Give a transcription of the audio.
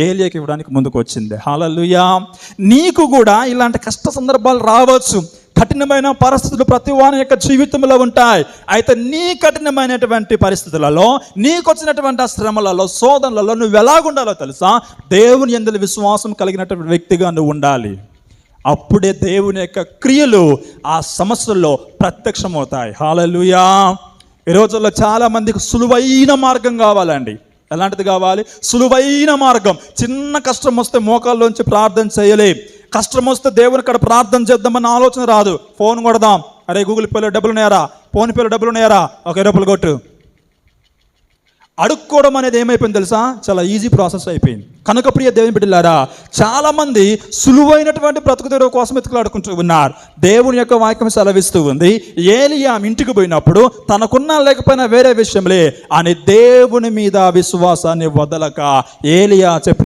ఏలియాకి ఇవ్వడానికి ముందుకు వచ్చింది. హల్లెలూయా. నీకు కూడా ఇలాంటి కష్ట సందర్భాలు రావచ్చు, కఠినమైన పరిస్థితులు ప్రతి వాని యొక్క జీవితంలో ఉంటాయి. అయితే నీ కఠినమైనటువంటి పరిస్థితులలో, నీకు వచ్చినటువంటి ఆ శ్రమలలో, శోధనలలో నువ్వు ఎలాగుండాలో తెలుసా? దేవుని యందు విశ్వాసం కలిగినటువంటి వ్యక్తిగా నువ్వు ఉండాలి. అప్పుడే దేవుని యొక్క క్రియలు ఆ సమస్యల్లో ప్రత్యక్షమవుతాయి. హల్లెలూయా. ఈ రోజుల్లో చాలా మందికి సులువైన మార్గం కావాలండి. ఎలాంటిది కావాలి? సులువైన మార్గం. చిన్న కష్టం వస్తే మోకాల్లోంచి ప్రార్థన చేయలేం. కష్టం వస్తే దేవుని కాడ ప్రార్థన చేద్దామన్న ఆలోచన రాదు. ఫోన్ కొడదాం, అరే గూగుల్ పేలో డబ్బులు ఉన్నాయారా, ఫోన్ పేలో డబ్బులు ఉన్నాయారా, ఒక రూపాయలు కొట్టు. అడుక్కోవడం అనేది ఏమైపోయింది తెలుసా? చాలా ఈజీ ప్రాసెస్ అయిపోయింది. కనుక ప్రియ దేవుని బిడ్డలారా, చాలామంది సులువైనటువంటి బ్రతుకు తెరువు కోసం ఎత్తుకులాడుకుంటూ ఉన్నారు. దేవుని యొక్క వాక్యం సెలవిస్తూ ఉంది, ఏలియా ఇంటికి పోయినప్పుడు తనకున్నా లేకపోయినా వేరే విషయంలే అని దేవుని మీద విశ్వాసాన్ని వదలక ఏలియా చెప్పి